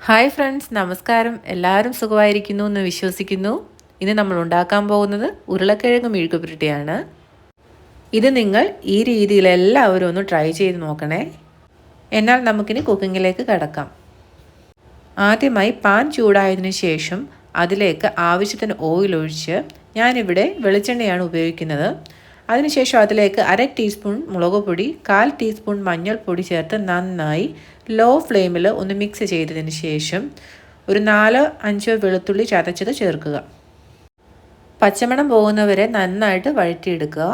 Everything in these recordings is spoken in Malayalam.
ഹായ് ഫ്രണ്ട്സ്, നമസ്കാരം. എല്ലാവരും സുഖമായിരിക്കുന്നു എന്ന് വിശ്വസിക്കുന്നു. ഇന്ന് നമ്മൾ ഉണ്ടാക്കാൻ പോകുന്നത് ഉരുളക്കിഴങ്ങ് മെഴുക്കുപുരട്ടിയാണ്. ഇത് നിങ്ങൾ ഈ രീതിയിൽ എല്ലാവരും ഒന്ന് ട്രൈ ചെയ്ത് നോക്കണേ. എന്നാൽ നമുക്കിനി കുക്കിങ്ങിലേക്ക് കടക്കാം. ആദ്യമായി പാൻ ചൂടായതിനു ശേഷം അതിലേക്ക് ആവശ്യത്തിന് ഓയിൽ ഒഴിച്ച്, ഞാനിവിടെ വെളിച്ചെണ്ണയാണ് ഉപയോഗിക്കുന്നത്. അതിനുശേഷം അതിലേക്ക് 1/2 ടീസ്പൂൺ മുളക് പൊടി, 1/4 ടീസ്പൂൺ മഞ്ഞൾപ്പൊടി ചേർത്ത് നന്നായി ലോ ഫ്ലെയിമിൽ ഒന്ന് മിക്സ് ചെയ്തതിന് ശേഷം ഒരു 4-5 വെളുത്തുള്ളി ചതച്ചത് ചേർക്കുക. പച്ചമണം പോകുന്നവരെ നന്നായിട്ട് വഴറ്റിയെടുക്കുക.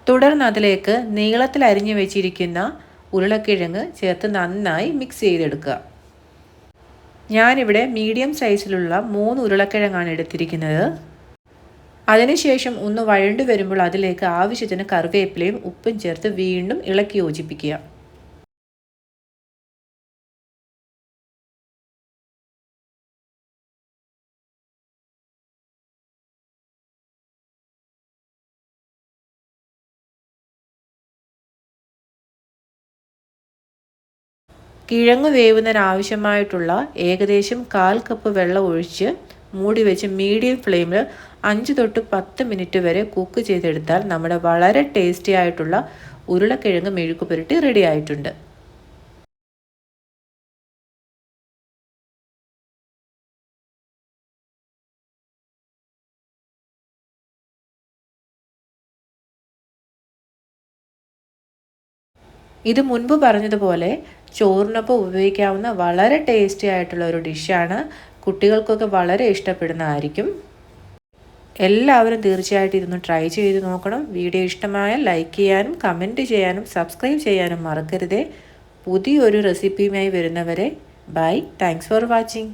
തുടർന്ന് അതിലേക്ക് നീളത്തിൽ അരിഞ്ഞു വെച്ചിരിക്കുന്ന ഉരുളക്കിഴങ്ങ് ചേർത്ത് നന്നായി മിക്സ് ചെയ്തെടുക്കുക. ഞാനിവിടെ മീഡിയം സൈസിലുള്ള 3 ഉരുളക്കിഴങ്ങാണ് എടുത്തിരിക്കുന്നത്. അതിനുശേഷം ഒന്ന് വഴണ്ടു വരുമ്പോൾ അതിലേക്ക് ആവശ്യത്തിന് കറിവേപ്പിലയും ഉപ്പും ചേർത്ത് വീണ്ടും ഇളക്കി യോജിപ്പിക്കുക. കിഴങ്ങ് വേവുന്നതിന് ആവശ്യമായിട്ടുള്ള ഏകദേശം 1/4 കപ്പ് വെള്ളം ഒഴിച്ച് മൂടി വെച്ച് മീഡിയം ഫ്ലെയിമിൽ 5 തൊട്ട് 10 മിനിറ്റ് വരെ കുക്ക് ചെയ്തെടുത്താൽ നമ്മുടെ വളരെ ടേസ്റ്റി ആയിട്ടുള്ള ഉരുളക്കിഴങ്ങ് മെഴുക്കുപുരട്ടി റെഡി ആയിട്ടുണ്ട്. ഇത് മുൻപ് പറഞ്ഞതുപോലെ ചോറിനൊപ്പം ഉപയോഗിക്കാവുന്ന വളരെ ടേസ്റ്റി ആയിട്ടുള്ള ഒരു ഡിഷാണ്. കുട്ടികൾക്കൊക്കെ വളരെ ഇഷ്ടപ്പെടുന്നതായിരിക്കും. എല്ലാവരും തീർച്ചയായിട്ടും ഇതൊന്ന് ട്രൈ ചെയ്ത് നോക്കണം. വീഡിയോ ഇഷ്ടമായാൽ ലൈക്ക് ചെയ്യാനും കമൻറ്റ് ചെയ്യാനും സബ്സ്ക്രൈബ് ചെയ്യാനും മറക്കരുതേ. പുതിയൊരു റെസിപ്പിയുമായി വരുന്നവരെ ബൈ. Thanks for watching.